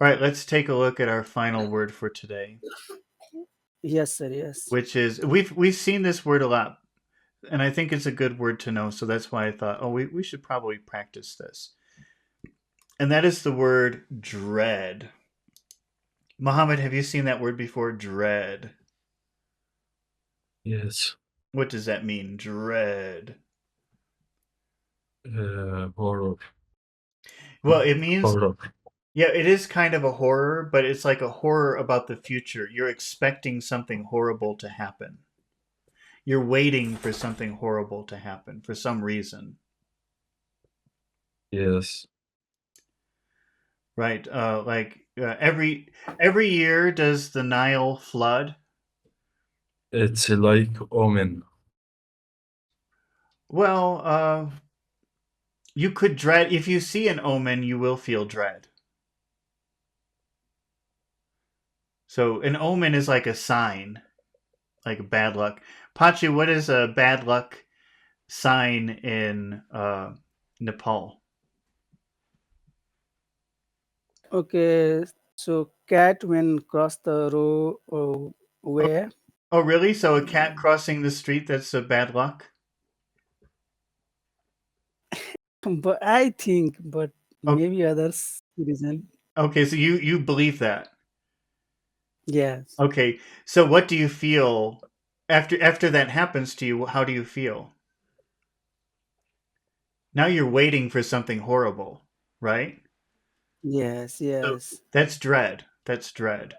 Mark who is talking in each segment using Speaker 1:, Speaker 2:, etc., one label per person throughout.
Speaker 1: All right, let's take a look at our final word for today,
Speaker 2: Yes, sir. Yes.
Speaker 1: which is we've seen this word a lot, and I think it's a good word to know. So that's why I thought, oh, we should probably practice this. And that is the word dread. Mohammed, have you seen that word before? Dread.
Speaker 3: Yes.
Speaker 1: What does that mean? Dread.
Speaker 3: Horror.
Speaker 1: Well, it means,
Speaker 3: Horror.
Speaker 1: yeah, it is kind of a horror, but it's like a horror about the future. You're expecting something horrible to happen. You're waiting for something horrible to happen for some reason.
Speaker 3: Yes.
Speaker 1: Right. Every year does the Nile flood?
Speaker 3: It's like Omen.
Speaker 1: Well, you could dread if you see an omen, you will feel dread. So an omen is like a sign, like bad luck. Pachi, what is a bad luck sign in Nepal?
Speaker 2: Okay. So cat when cross the road
Speaker 1: Oh,
Speaker 2: way,
Speaker 1: oh, really? So a cat crossing the street, that's a bad luck?
Speaker 2: but I think, but
Speaker 1: Oh,
Speaker 2: maybe others reason.
Speaker 1: okay, so you believe that.
Speaker 2: Yes.
Speaker 1: Okay. So what do you feel after that happens to you? How do you feel? Now you're waiting for something horrible, right?
Speaker 2: Yes.
Speaker 1: So
Speaker 2: Yes.
Speaker 1: that's dread. That's dread.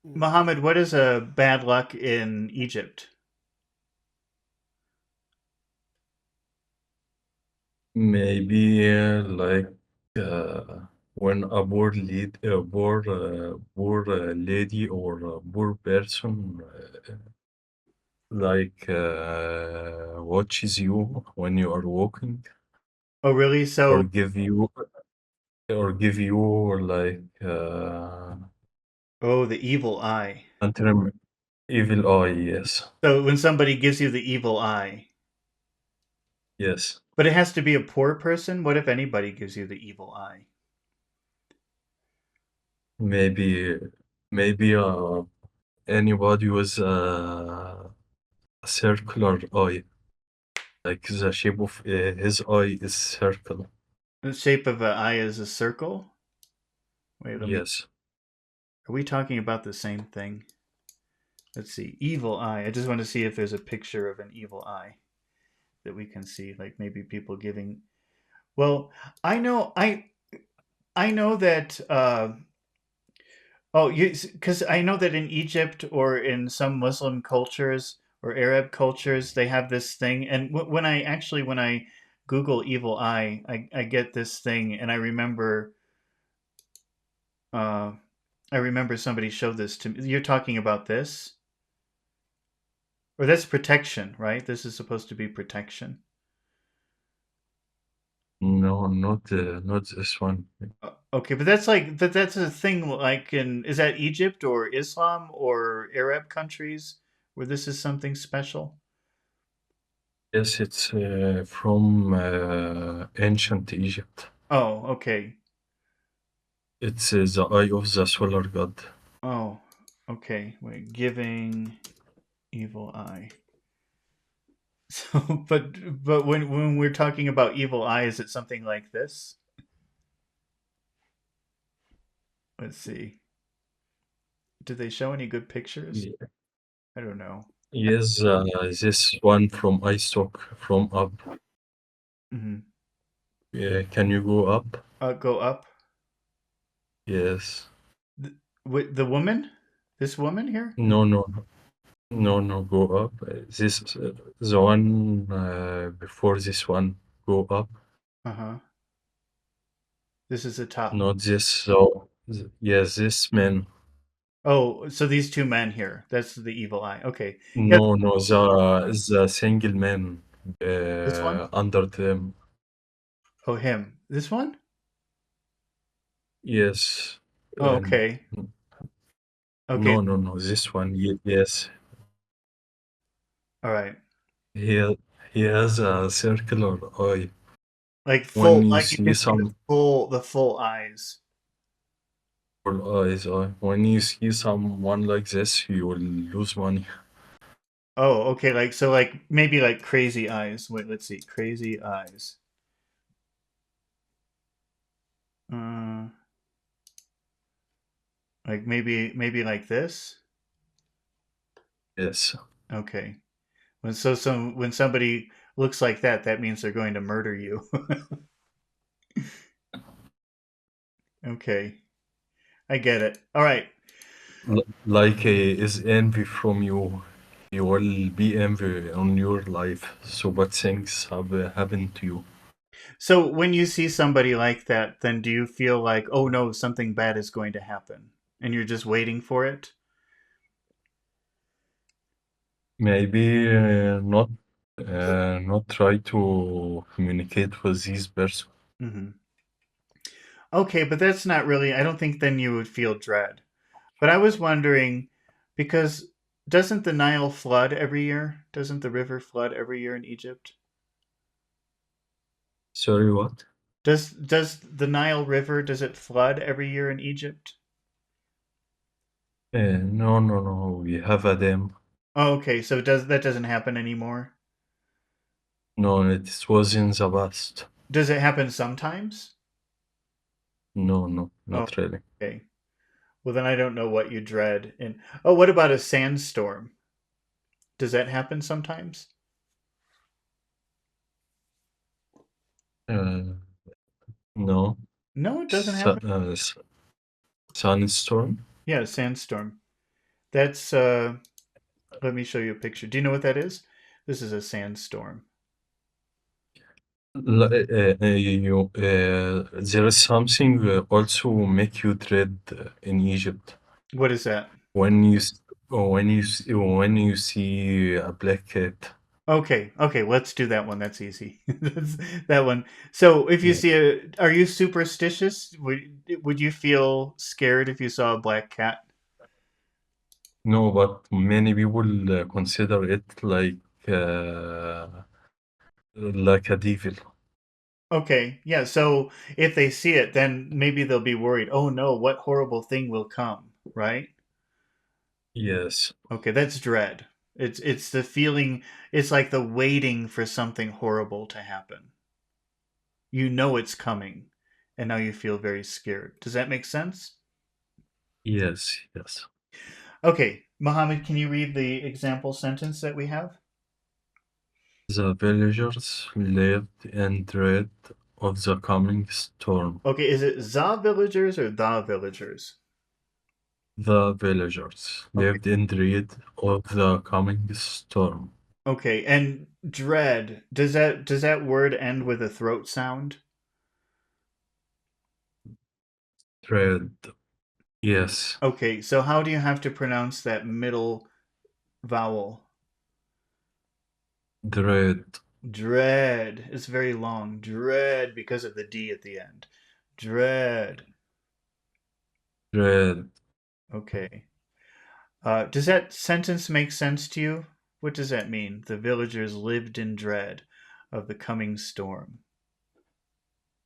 Speaker 2: Mm.
Speaker 1: Muhammad, what is a bad luck in Egypt?
Speaker 3: Maybe like when poor lady or a poor person like watches you when you are walking
Speaker 1: Oh, really?
Speaker 3: or
Speaker 1: So,
Speaker 3: give you like
Speaker 1: oh, the evil eye.
Speaker 3: anti evil eye. Yes.
Speaker 1: So when somebody gives you the evil eye,
Speaker 3: Yes.
Speaker 1: but it has to be a poor person. What if anybody gives you the evil eye?
Speaker 3: Maybe anybody with a circular eye, like the shape of his eye is circle.
Speaker 1: The shape of an eye is a circle. Wait, let me.
Speaker 3: Yes.
Speaker 1: Are we talking about the same thing? Let's see. Evil eye. I just want to see if there's a picture of an evil eye that we can see. Like maybe people giving. Well, I know. I know that. Oh, you because I know that in Egypt or in some Muslim cultures or Arab cultures, they have this thing. And when I Google evil eye, I get this thing, and uh, I remember somebody showed this to me. You're talking about this, or that's protection, right? This is supposed to be protection.
Speaker 3: No, not this one.
Speaker 1: Okay, but that's a thing. Like in is that Egypt or Islam or Arab countries where this is something special?
Speaker 3: Yes, it's from ancient Egypt.
Speaker 1: Oh, okay.
Speaker 3: It's the eye of the solar god.
Speaker 1: Oh, okay. Wait, giving evil eye. So, but when we're talking about evil eye, is it something like this? Let's see. Did they show any good pictures?
Speaker 3: Ye-
Speaker 1: I don't know.
Speaker 3: Yes, this one from iStock from up.
Speaker 1: Hmm.
Speaker 3: Can you go up?
Speaker 1: Go up.
Speaker 3: Yes.
Speaker 1: With the woman, this woman here.
Speaker 3: No, no, no, go up. This the one before this one. Go up.
Speaker 1: Uh huh. This is the top.
Speaker 3: Not this. So yes, this man.
Speaker 1: Oh, so these two men here. That's the evil eye. Okay. Yeah,
Speaker 3: No, no, the single man
Speaker 1: this one.
Speaker 3: under them.
Speaker 1: Oh, him. This one.
Speaker 3: Yes.
Speaker 1: Oh,
Speaker 3: And
Speaker 1: okay. Okay.
Speaker 3: no, no, no. This one. Yes,
Speaker 1: All right.
Speaker 3: he he has a circular eye.
Speaker 1: Like
Speaker 3: When
Speaker 1: full,
Speaker 3: you
Speaker 1: like you
Speaker 3: see
Speaker 1: can see
Speaker 3: some
Speaker 1: the full eyes.
Speaker 3: full eyes, when you see someone like this, you will lose money.
Speaker 1: Oh, okay. Like so, like maybe like crazy eyes. Wait, let's see. Crazy eyes. Uh, like maybe like this.
Speaker 3: Yes.
Speaker 1: Okay. When somebody looks like that, that means they're going to murder you. Okay, I get it. All right.
Speaker 3: Like is envy from you. You will be envy on your life. So bad things have happened to you.
Speaker 1: So when you see somebody like that, then do you feel like, oh no, something bad is going to happen, and you're just waiting for it?
Speaker 3: Maybe not try to communicate with this person.
Speaker 1: Hmm. Okay, but that's not really. I don't think then you would feel dread. But I was wondering, because doesn't the Nile flood every year? Doesn't the river flood every year in Egypt?
Speaker 3: Sorry, what?
Speaker 1: Does the Nile River does it flood every year in Egypt?
Speaker 3: No, no, no. We have a dam.
Speaker 1: Oh, okay, so does that doesn't happen anymore?
Speaker 3: No, it was in the past.
Speaker 1: Does it happen sometimes?
Speaker 3: No, no,
Speaker 1: Oh,
Speaker 3: not really.
Speaker 1: okay. Well, then I don't know what you dread. And oh, what about a sandstorm? Does that happen sometimes?
Speaker 3: Uh, no.
Speaker 1: No, it doesn't
Speaker 3: Su
Speaker 1: happen.
Speaker 3: Sunstorm?
Speaker 1: Yeah, a sandstorm. That's let me show you a picture. Do you know what that is? This is a sandstorm.
Speaker 3: There is something also make you dread in Egypt
Speaker 1: What is that?
Speaker 3: when when you see a black cat.
Speaker 1: Okay, okay, let's do that one. That's easy. That one. So, if you
Speaker 3: Yeah.
Speaker 1: see a, are you superstitious? Would you feel scared if you saw a black cat?
Speaker 3: No, but many people consider it uh, like a devil.
Speaker 1: Okay, yeah. So, if they see it, then maybe they'll be worried. Oh no, what horrible thing will come? Right?
Speaker 3: Yes,
Speaker 1: Okay, that's dread. It's the feeling. It's like the waiting for something horrible to happen. You know it's coming, and now you feel very scared. Does that make sense?
Speaker 3: yes, yes.
Speaker 1: Okay, Mohammed, can you read the example sentence that we have?
Speaker 3: The villagers lived in dread of the coming storm.
Speaker 1: Okay, is it the villagers or the villagers?
Speaker 3: The villagers
Speaker 1: Okay,
Speaker 3: lived in dread of the coming storm.
Speaker 1: okay, and dread, does that word end with a throat sound?
Speaker 3: Dread, yes.
Speaker 1: Okay, so how do you have to pronounce that middle vowel?
Speaker 3: Dread,
Speaker 1: Dread. It's very long. Dread because of the D at the end. Dread.
Speaker 3: dread.
Speaker 1: Okay. Does that sentence make sense to you? What does that mean? The villagers lived in dread of the coming storm.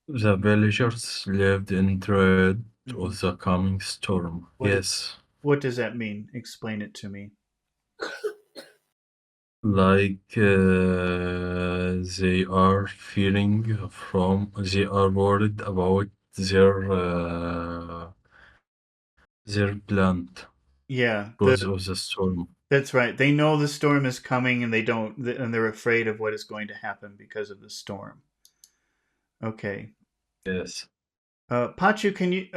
Speaker 3: The villagers lived in dread
Speaker 1: Hmm.
Speaker 3: of the coming storm.
Speaker 1: What is,
Speaker 3: Yes,
Speaker 1: what does that mean? Explain it to me.
Speaker 3: like they are feeling they are worried about their plant
Speaker 1: Yeah,
Speaker 3: because of the storm.
Speaker 1: that's right. They know the storm is coming, and and they're afraid of what is going to happen because of the storm. Okay.
Speaker 3: Yes,
Speaker 1: Pachu, can you?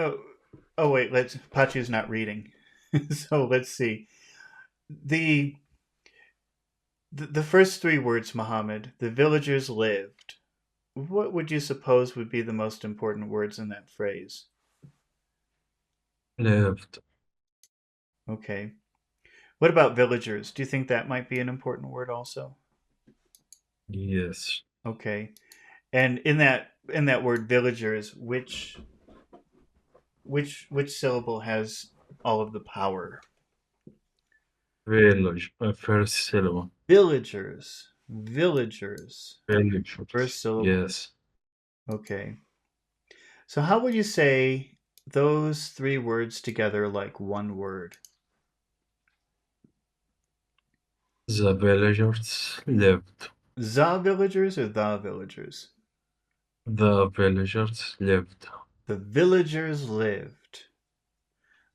Speaker 1: Oh wait, let's. Pachu's not reading, so let's see. The, the first three words, Muhammad. The villagers lived. What would you suppose would be the most important words in that phrase?
Speaker 3: lived.
Speaker 1: Okay. What about villagers? Do you think that might be an important word also?
Speaker 3: Yes,
Speaker 1: Okay. And in that word villagers, which syllable has all of the power?
Speaker 3: village. First syllable.
Speaker 1: Villagers. Villagers. First
Speaker 3: Villagers.
Speaker 1: syllable.
Speaker 3: Yes.
Speaker 1: Okay. So how would you say those three words together like one word?
Speaker 3: The villagers lived.
Speaker 1: The villagers or the villagers?
Speaker 3: The villagers lived.
Speaker 1: The villagers lived.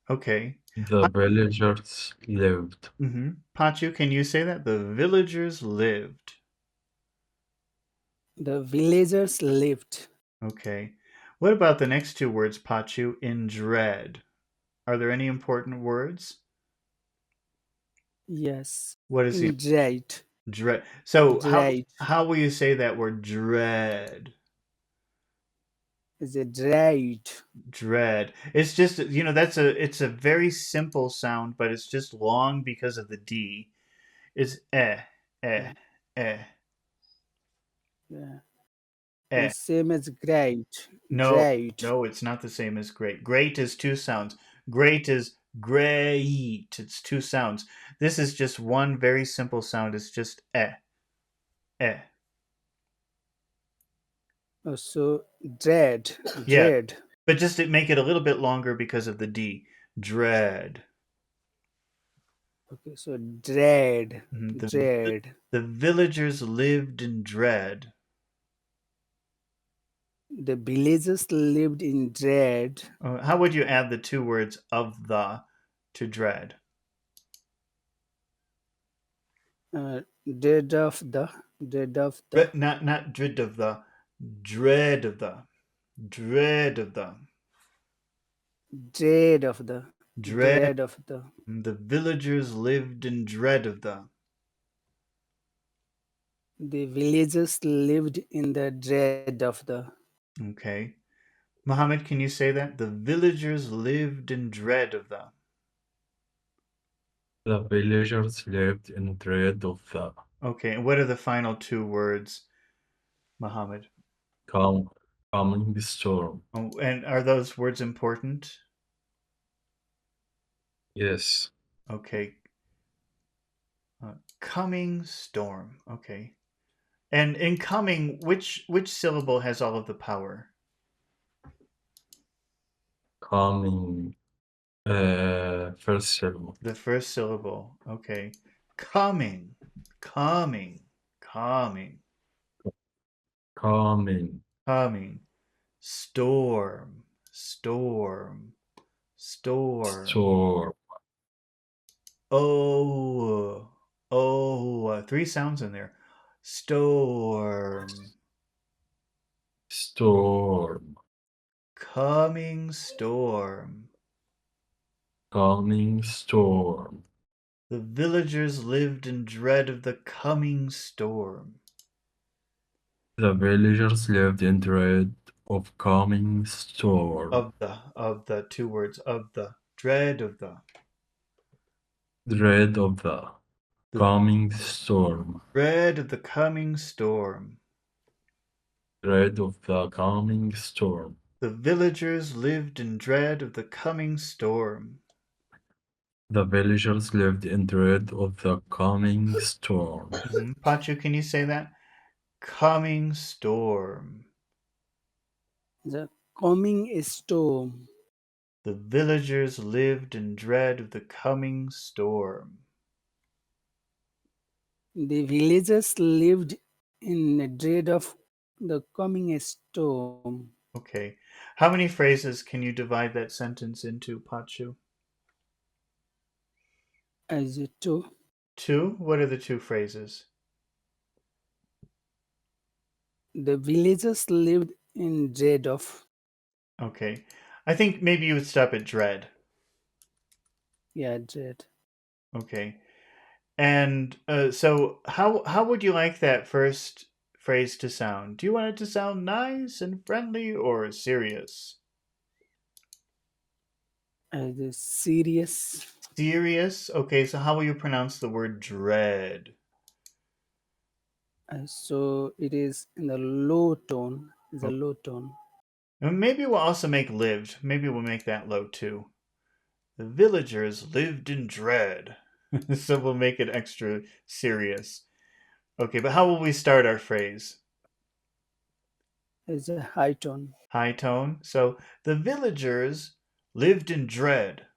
Speaker 1: Okay.
Speaker 3: The villagers lived.
Speaker 1: Mm-hmm. Pachu, can you say that? The villagers lived.
Speaker 2: The villagers lived.
Speaker 1: Okay. What about the next two words, Pachu? In dread. Are there any important words?
Speaker 2: Yes.
Speaker 1: What is the
Speaker 2: In right.
Speaker 1: dread? So
Speaker 2: Right.
Speaker 1: how will you say that word dread?
Speaker 2: Is it right?
Speaker 1: Dread. It's just that's it's a very simple sound, but it's just long because of the D. It's eh,
Speaker 2: Yeah.
Speaker 1: eh,
Speaker 2: Yeah.
Speaker 1: eh.
Speaker 2: The same as great.
Speaker 1: No,
Speaker 2: Right.
Speaker 1: no, it's not the same as great. Great is two sounds. Great is great. It's two sounds. This is just one very simple sound. It's just eh.
Speaker 2: So dread.
Speaker 1: Yeah,
Speaker 2: Dread.
Speaker 1: but just to make it a little bit longer because of the D. Dread.
Speaker 2: Okay. So dread.
Speaker 1: Mhm.
Speaker 2: Dread.
Speaker 1: The villagers lived in dread.
Speaker 2: The villagers lived in dread.
Speaker 1: How would you add the two words of the to dread?
Speaker 2: Dread of the. Dread of the.
Speaker 1: Not dread of the, dread of the, dread of the,
Speaker 2: Dread of the.
Speaker 1: dread.
Speaker 2: Dread of the.
Speaker 1: The villagers lived in dread of the.
Speaker 2: The villagers lived in the dread of the.
Speaker 1: Okay. Muhammad, can you say that? The villagers lived in dread of the.
Speaker 3: The villagers lived in dread of the
Speaker 1: Okay, and what are the final two words, Muhammad?
Speaker 3: com- coming storm.
Speaker 1: Oh, and are those words important?
Speaker 3: Yes,
Speaker 1: Okay. Coming storm. Okay. And in coming, which syllable has all of the power?
Speaker 3: coming. First syllable.
Speaker 1: The first syllable. Okay. Coming. Coming. Coming.
Speaker 3: Coming.
Speaker 1: Coming. Storm. Storm. Storm.
Speaker 3: Storm.
Speaker 1: Oh. Oh. Three sounds in there. Storm.
Speaker 3: Storm.
Speaker 1: Coming storm.
Speaker 3: Coming storm.
Speaker 1: The villagers lived in dread of the coming storm.
Speaker 3: The villagers lived in dread of coming storm.
Speaker 1: Of the two words of the dread of
Speaker 3: Dread of the
Speaker 1: the
Speaker 3: coming storm.
Speaker 1: dread of the coming storm.
Speaker 3: Dread of the coming storm.
Speaker 1: The villagers lived in dread of the coming storm.
Speaker 3: The villagers lived in dread of the coming storm.
Speaker 1: Pachu, can you say that? Coming storm.
Speaker 2: The coming storm.
Speaker 1: The villagers lived in dread of the coming storm.
Speaker 2: The villagers lived in dread of the coming storm.
Speaker 1: Okay. How many phrases can you divide that sentence into, Pachu?
Speaker 2: As to
Speaker 1: Two? What are the two phrases?
Speaker 2: the villagers lived in dread of.
Speaker 1: Okay. I think maybe you would stop at dread.
Speaker 2: Yeah, dread.
Speaker 1: Okay. And so how would you like that first phrase to sound? Do you want it to sound nice and friendly or serious?
Speaker 2: As a serious.
Speaker 1: Serious? Okay, so how will you pronounce the word dread?
Speaker 2: So it is in the low tone. It's a
Speaker 1: Oh,
Speaker 2: low tone.
Speaker 1: and maybe we'll also make lived. Maybe we'll make that low too. The villagers lived in dread. So we'll make it extra serious. Okay, but how will we start our phrase?
Speaker 2: is a high tone.
Speaker 1: High tone. So the villagers lived in dread.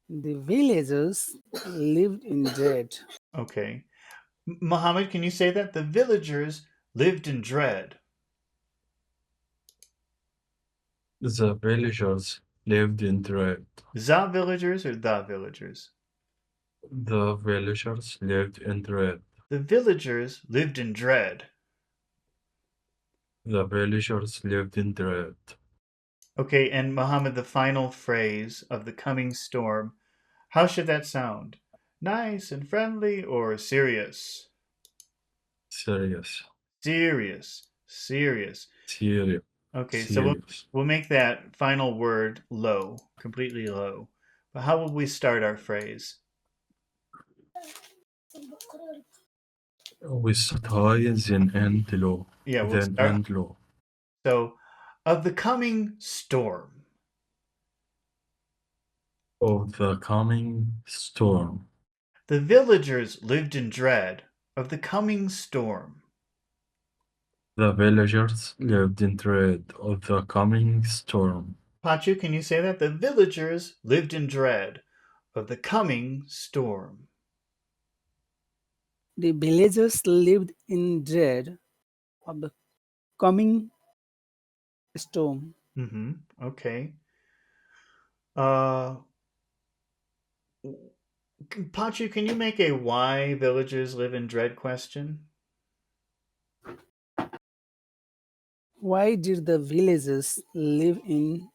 Speaker 2: The villagers lived in dread.
Speaker 1: Okay. Muhammad, can you say that? The villagers lived in dread.
Speaker 3: The villagers lived in dread.
Speaker 1: The villagers or the villagers?
Speaker 3: The villagers lived in dread.
Speaker 1: The villagers lived in dread.
Speaker 3: The villagers lived in dread.
Speaker 1: Okay, and Muhammad, the final phrase of the coming storm, how should that sound? Nice and friendly or serious?
Speaker 3: Serious.
Speaker 1: Serious. Serious.
Speaker 3: Serious.
Speaker 1: Okay, so
Speaker 3: Serious.
Speaker 1: we'll make that final word low, completely low. But how will we start our phrase?
Speaker 3: We start high, then end low.
Speaker 1: Yeah, we'll
Speaker 3: Then
Speaker 1: start.
Speaker 3: end low.
Speaker 1: So, of the coming storm.
Speaker 3: Of the coming storm.
Speaker 1: The villagers lived in dread of the coming storm.
Speaker 3: The villagers lived in dread of the coming storm.
Speaker 1: Pachu, can you say that? The villagers lived in dread of the coming storm.
Speaker 2: The villagers lived in dread of the coming storm.
Speaker 1: Mm-hmm. Okay. Uh, Pachu, can you make a why villagers live in dread question?
Speaker 2: Why did the villagers live in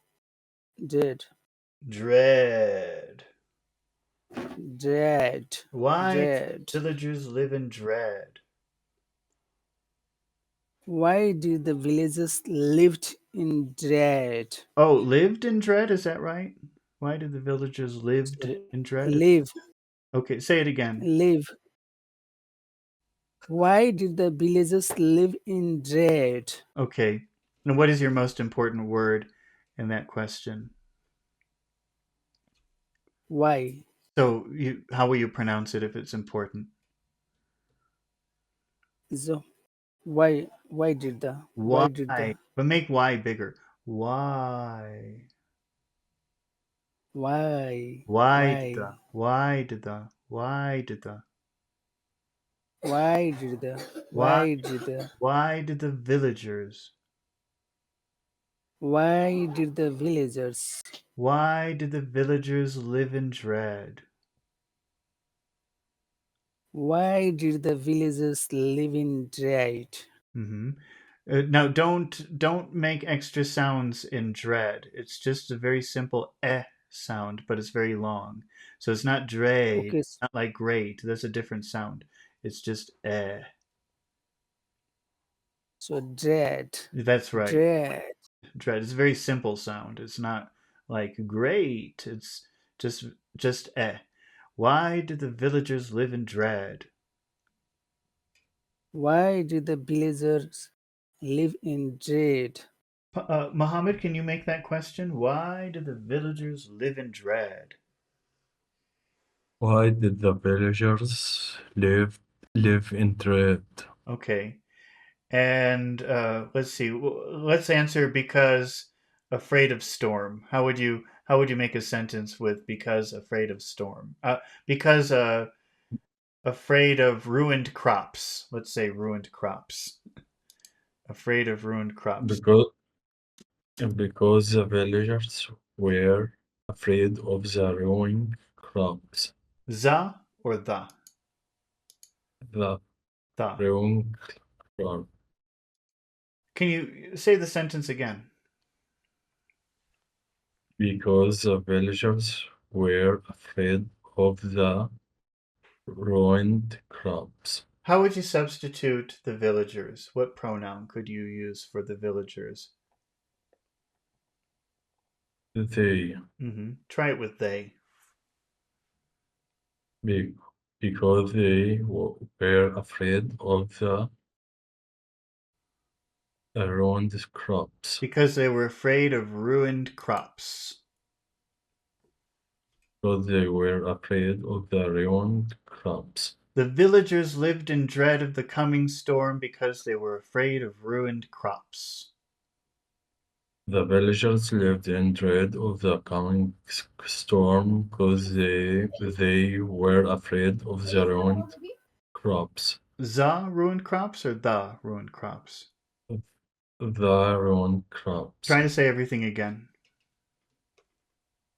Speaker 2: dread?
Speaker 1: Dread.
Speaker 2: Dread.
Speaker 1: Why
Speaker 2: Dread.
Speaker 1: villagers live in dread?
Speaker 2: Why did the villagers lived in dread?
Speaker 1: Oh, lived in dread, is that right? Why did the villagers lived
Speaker 2: Sorry,
Speaker 1: in dread?
Speaker 2: live,
Speaker 1: Okay, say it again.
Speaker 2: live. Why did the villagers live in dread?
Speaker 1: Okay. And what is your most important word in that question?
Speaker 2: Why?
Speaker 1: So, how will you pronounce it if it's important?
Speaker 2: So why did the
Speaker 1: Why?
Speaker 2: why did the
Speaker 1: But make why bigger. Why?
Speaker 2: why
Speaker 1: Why did
Speaker 2: why
Speaker 1: the? Why did the? Why did the?
Speaker 2: why did the
Speaker 1: Why?
Speaker 2: why did the
Speaker 1: Why did the villagers?
Speaker 2: why did the villagers
Speaker 1: Why did the villagers live in dread?
Speaker 2: why did the villagers live in dread?
Speaker 1: Mm-hmm. Now, don't make extra sounds in dread. It's just a very simple sound, but it's very long. So it's not dread,
Speaker 2: Okay,
Speaker 1: not like great. That's a different sound. It's just eh.
Speaker 2: so dread,
Speaker 1: That's right.
Speaker 2: dread.
Speaker 1: Dread. It's a very simple sound. It's not like great. It's just just eh. Why did the villagers live in dread?
Speaker 2: Why did the villagers live in dread?
Speaker 1: Muhammad, can you make that question? Why did the villagers live in dread?
Speaker 3: Why did the villagers live in dread?
Speaker 1: Okay. And let's see. Let's answer because afraid of storm. How would you make a sentence with because afraid of storm? Because afraid of ruined crops. Let's say ruined crops. Afraid of ruined crops.
Speaker 3: Because the villagers were afraid of the ruined crops.
Speaker 1: Za or the?
Speaker 3: The
Speaker 1: The.
Speaker 3: ruined crop.
Speaker 1: Can you say the sentence again?
Speaker 3: Because the villagers were afraid of the ruined crops.
Speaker 1: How would you substitute the villagers? What pronoun could you use for the villagers?
Speaker 3: They
Speaker 1: Try it with they.
Speaker 3: be, because they were afraid of the ruined crops.
Speaker 1: Because they were afraid of ruined crops.
Speaker 3: Because they were afraid of the ruined crops.
Speaker 1: The villagers lived in dread of the coming storm because they were afraid of ruined crops.
Speaker 3: The villagers lived in dread of the coming storm because they were afraid of the ruined crops.
Speaker 1: The ruined crops or the ruined crops?
Speaker 3: The ruined crops.
Speaker 1: Trying to say everything again.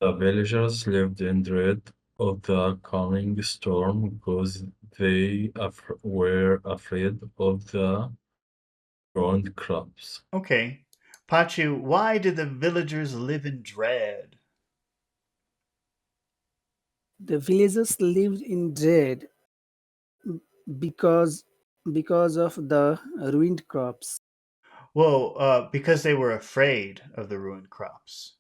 Speaker 3: The villagers lived in dread of the coming storm because were afraid of the ruined crops.
Speaker 1: Okay. Pachu, why did the villagers live in dread?
Speaker 2: The villagers lived in dread because because of the ruined crops.
Speaker 1: Well, because they were afraid of the ruined crops.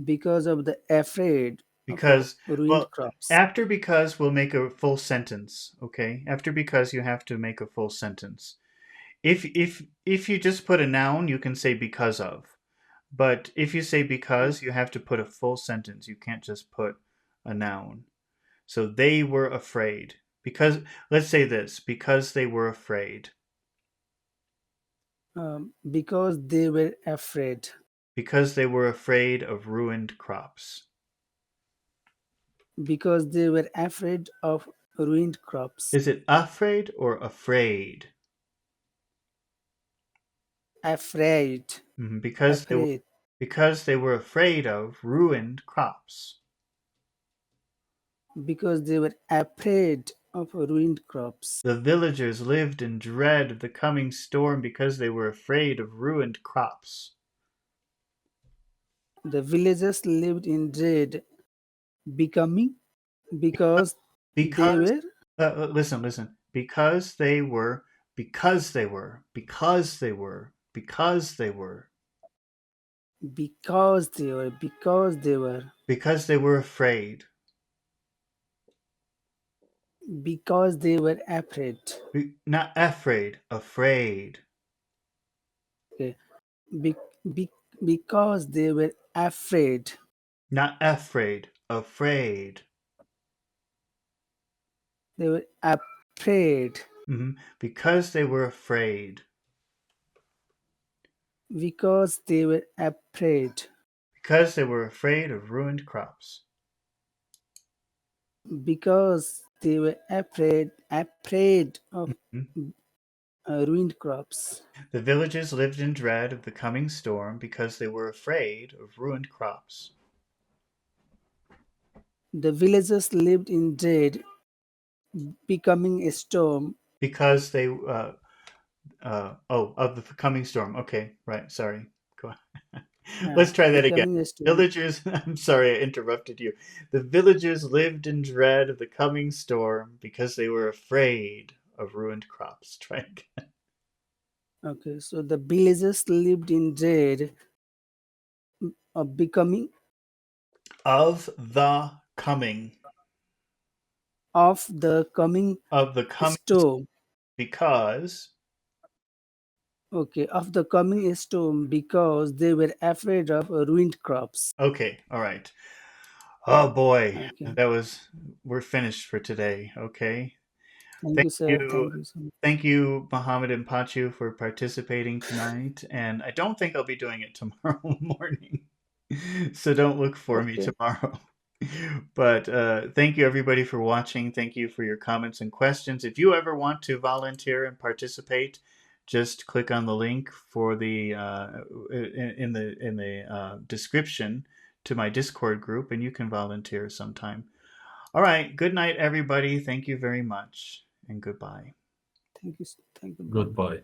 Speaker 2: Because of the afraid of
Speaker 1: Because,
Speaker 2: ruined
Speaker 1: well,
Speaker 2: crops.
Speaker 1: after because we'll make a full sentence, okay? After because you have to make a full sentence. If you just put a noun, you can say because of. But if you say because, you have to put a full sentence. You can't just put a noun. So they were afraid. Because let's say this, because they were afraid.
Speaker 2: Because they were afraid.
Speaker 1: Because they were afraid of ruined crops.
Speaker 2: Because they were afraid of ruined crops.
Speaker 1: Is it afraid or afraid?
Speaker 2: Afraid.
Speaker 1: Because
Speaker 2: Afraid.
Speaker 1: they were afraid of ruined crops.
Speaker 2: Because they were afraid of ruined crops.
Speaker 1: The villagers lived in dread of the coming storm because they were afraid of ruined crops.
Speaker 2: The villagers lived in dread becoming because they
Speaker 1: Because
Speaker 2: were
Speaker 1: listen. Because they were because they were afraid.
Speaker 2: because they were afraid.
Speaker 1: Not afraid, afraid.
Speaker 2: Okay. Be, be, because they were afraid.
Speaker 1: Not afraid, afraid.
Speaker 2: They were afraid
Speaker 1: Because they were afraid.
Speaker 2: because they were afraid.
Speaker 1: Because they were afraid of ruined crops.
Speaker 2: Because they were afraid of
Speaker 1: Mhm.
Speaker 2: ruined crops.
Speaker 1: The villagers lived in dread of the coming storm because they were afraid of ruined crops.
Speaker 2: The villagers lived in dread becoming a storm.
Speaker 1: Because they of the coming storm. Okay, right. Sorry. Go on. Let's try that again.
Speaker 2: Becoming a storm.
Speaker 1: Villagers, I'm sorry I interrupted you. The villagers lived in dread of the coming storm because they were afraid of ruined crops. Try again.
Speaker 2: Okay, so the villagers lived in dread of becoming
Speaker 1: Of the coming.
Speaker 2: of the coming
Speaker 1: Of the coming
Speaker 2: storm.
Speaker 1: because.
Speaker 2: Okay, of the coming storm because they were afraid of ruined crops.
Speaker 1: Okay, all right. Oh boy,
Speaker 2: Okay,
Speaker 1: we're finished for today. Okay.
Speaker 2: thank
Speaker 1: Thank
Speaker 2: you, sir.
Speaker 1: you.
Speaker 2: Thank you so much.
Speaker 1: Thank you, Mohammed and Pachu, for participating tonight. And I don't think I'll be doing it tomorrow morning. So don't look for me
Speaker 2: Okay,
Speaker 1: tomorrow. But thank you, everybody, for watching. Thank you for your comments and questions. If you ever want to volunteer and participate, just click on the link for the in the description to my Discord group, and you can volunteer sometime. All right. Good night, everybody. Thank you very much, and goodbye.
Speaker 2: thank you, thank you. Bye.
Speaker 3: Goodbye.